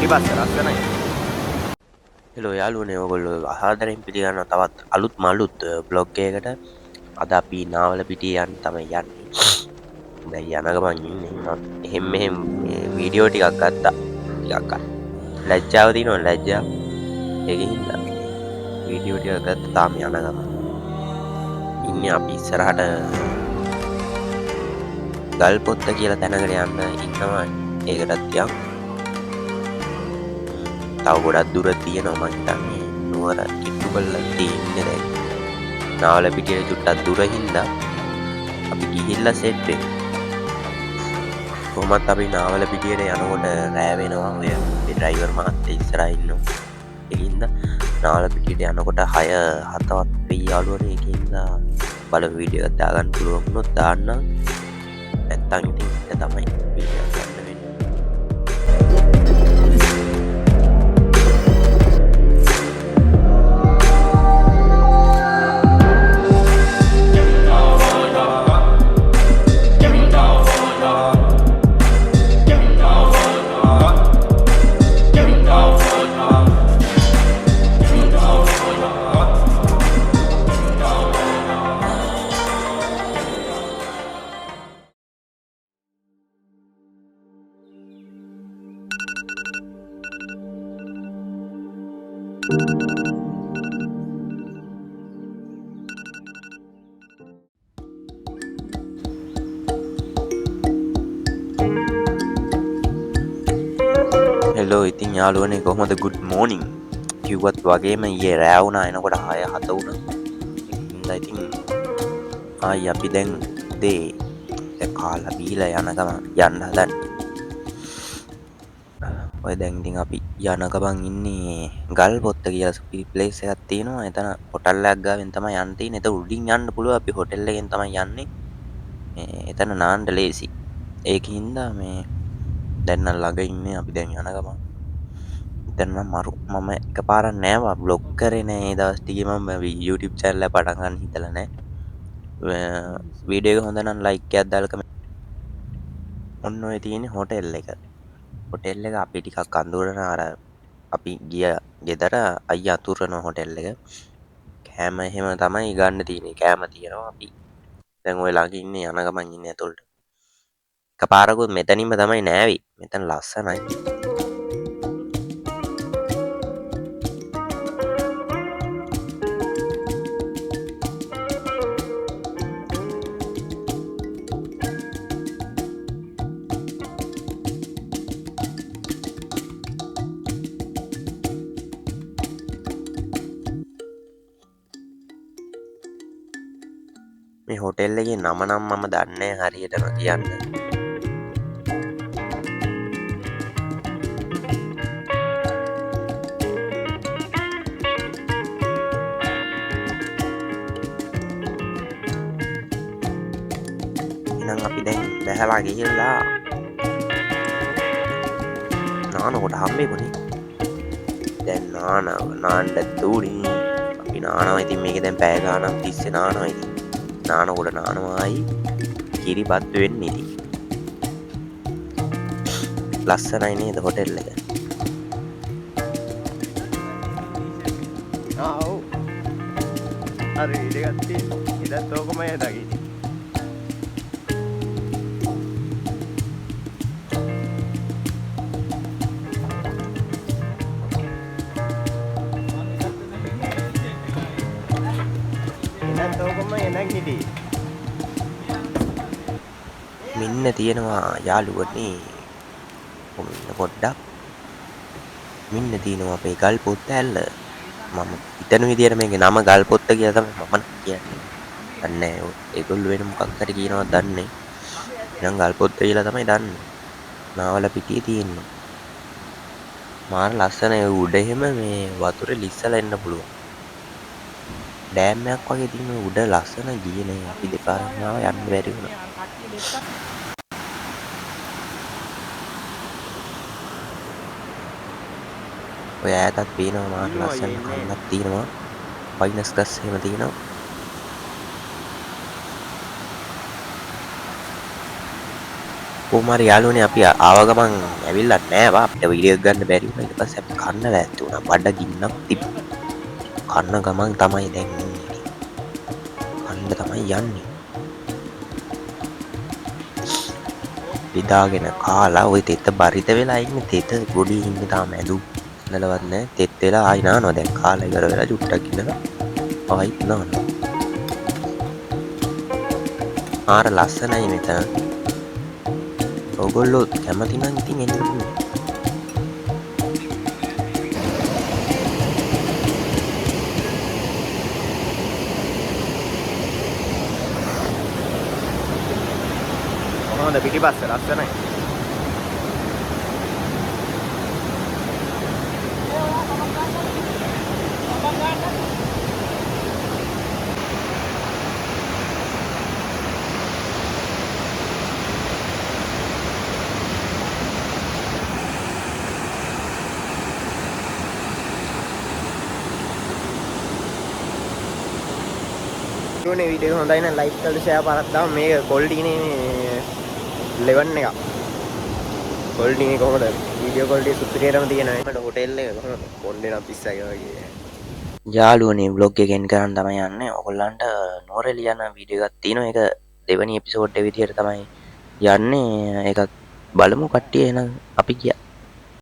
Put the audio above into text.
පිටිපස්ස ලස්සනයි. හෙලෝ යාළුවනේ ඔයගොල්ලෝ ආදරෙන් පිළිගන්නවා තවත් අලුත් මලුත් බ්ලොග් එකකට. අද අපි නාවල පිටිය යන්න තමයි යන්නේ. දැන් යන ගමන් ඉන්නේ එහෙම මෙහෙම මේ වීඩියෝ ටිකක් ගත්තා. ටිකක් ලැජ්ජාව තියෙනවා ලැජ්ජාව. ඒකින් හින්දා වීඩියෝ ටිකක් ගත්තා තාම යන ගමන්. ඉන්නේ අපි ඉස්සරහට ගල්පොත්ත කියලා තැනකට යන්න ඉන්නවා. ඒකටත් යම් තව ගොඩක් දුර තියෙනවා මං හිතන්නේ නුවර කිට්ටු කරලා තියෙන්නේ දැන්. නාවල පිටියට චුට්ටක් දුර හින්දා අපි ගිහිල්ලා සෙට් වෙමු. කොහොමත් අපි නාවල පිටියට යනකොට රෑ වෙනවා. ඔය ඩ්‍රයිවර් මහත්තයා ඉස්සරහා ඉන්නවා. ඒකින්ද නාවල පිටියට යනකොට 6:07ක් වෙයි යාළුවනේ. ඒකින්ද බලමු වීඩියෝ එකක් දාගන්න පුළුවන් වුණොත් දාන්නම්. නැත්තම් ඉතින් ඒක තමයි වීඩියෝ එකක් ගන්න වෙන්නේ. හෙලෝ ඉතින් යාළුවනේ කොහොමද ගුඩ් මෝනින් කිව්වත් වගේම ඊයේ රෑ වුණා එනකොට 6:07 වුණා. හින්දා ඉතින් ආයි අපි දැන් දැන් කාලා බීලා යන ගමන් යන්න හදන්නේ. ඔය දැන් ඉතින් අපි යන ගමන් ඉන්නේ ගල්පොත්ත කියලා ප්ලේස් එකක් තියෙනවා. එතන හොටල් එකක් ගාවෙන් තමයි යන්න තියෙන්නේ. එතන උඩින් යන්න පුළුවන්. අපි හොටෙල් එකෙන් තමයි යන්නේ. මේ එතන නාන්න ලේසි. ඒකින්ද මේ දැන් නම් ළඟ ඉන්නේ අපි දැන් යන ගමන්. දැන් නම් මම එකපාරක් නෑවා බ්ලොග් කරේ නෑ ඒ දවස් ටිකේ මම YouTube channel එක පටන් ගන්න හිතලා නෑ. වීඩියෝ එක හොඳ නම් ලයික් එකක් දාලා කමෙන්ට්. ඔන්න ඔය තියෙන්නේ හොටෙල් එක. හොටෙල් එක අපි ටිකක් අඳුරන අර අපි ගිය ගෙදර අයියා අතුරන හොටෙල් එක. කෑම එහෙම තමයි ගන්න තියෙන්නේ. කෑම තියෙනවා අපි දැන් ඔය ළඟ ඉන්නේ යන ගමන් ඉන්නේ ඇතුළට. එකපාරකුත් මෙතනින්ම තමයි නෑවි. මෙතන ලස්සනයි. මේ හොටෙල් එකේ නම නම් මම දන්නේ නැහැ හරියටම කියන්න. එහෙනම් අපි දැන් බැහැලා ගිහිල්ලා නානකොට හම්බෙමුනේ. දැන් නාන්න දුණි. අපි නානවා ඉතින් මේක දැන් පැය ගානක් තිස්සේ නානවා ඉතින්. නානකොට නානවායි කිරිබත් වෙන්නේ ඉතින්. ලස්සනයි නේද හොටෙල් එක? ඔව්. අර වීඩියෝ එකක් තියෙනවා. ඉතත් ඕකමයි දකින්නේ. ඉතත් ඕකමයි එනක් හිටියේ. මෙන්න තියෙනවා යාළුවනේ. කොමින්න පොඩ්ඩක්. මෙන්න තියෙනවා අපේ ගල්පොත්ත ඇල්ල. මම හිතන විදියට මේකේ නම ගල්පොත්ත කියලා තමයි මම කියන්නේ. දන්නේ නැහැ. ඒගොල්ලෝ වෙන මොකක් හරි කියනවද දන්නේ. එහෙනම් ගල්පොත්ත කියලා තමයි දන්නේ. නාවල පිටියේ තියෙන්නේ. මාර ලස්සනයි උඩ එහෙම මේ වතුරේ ලිස්සලා එන්න පුළුවන්. ඩෑම් එකක් වගේ තියෙන උඩ ලස්සන ගියේ නේ අපි දෙපාරක් ආවා යන්න බැරි වුණා. ඔය ඈතත් පේනවා මාර ලස්සන කන්නක් තියෙනවා. වයිනස් ගස් එහෙම තියෙනවා. කොහොමහරි යාළුවනේ අපි ආව ගමන් ඇවිල්ලා නෑ වා අපිට වීඩියෝ එක ගන්න බැරි වුණා. ඊට පස්සේ අපි කන්න ලෑස්ති වුණා. බඩ ගින්නක් තිබ්බා. කන්න ගමන් තමයි දැන් ඉන්නේ ඉතින්. කන්න තමයි යන්නේ. බෙදාගෙන කාලා ওই තෙත බරිත වෙලා ඉන්නේ. තෙත ගොඩේ ඉන්නේ තාම ඇඳු නලවත් නෑ. තෙත් වෙලා ආයි නානවා දැන් කාලා ඉවර වෙලා චුට්ටක් ඉඳලා ආයිත් නානවා. ආර ලස්සනයි මෙතන. ඔයගොල්ලෝ කැමති නම් ඉතින් එන්න. කොහොමද පිටිපස්ස ලස්සනයි. නේ වීඩියෝ හොඳයි නම් ලයික් කරලා ෂෙයා පාරක් දාන්න. මේක ක්වොලිටිනේ මේ 11 එක. ක්වොලිටි කොහොමද? වීඩියෝ ක්වොලිටි සුපිරියටම තියෙනවා. මට හොටෙල් එක කොහොමද? පොණ්ඩේ නම් පිස්සයි වගේ. යාළුවනේ vlog එක එන්න කරන් තමයි යන්නේ. ඔයගොල්ලන්ට නෝරෙලි යන වීඩියෝ එකක් තියෙනවා. ඒක දෙවෙනි එපිසෝඩ් එක විදියට තමයි යන්නේ. ඒකත් බලමු කට්ටිය එහෙනම් අපි ගියා.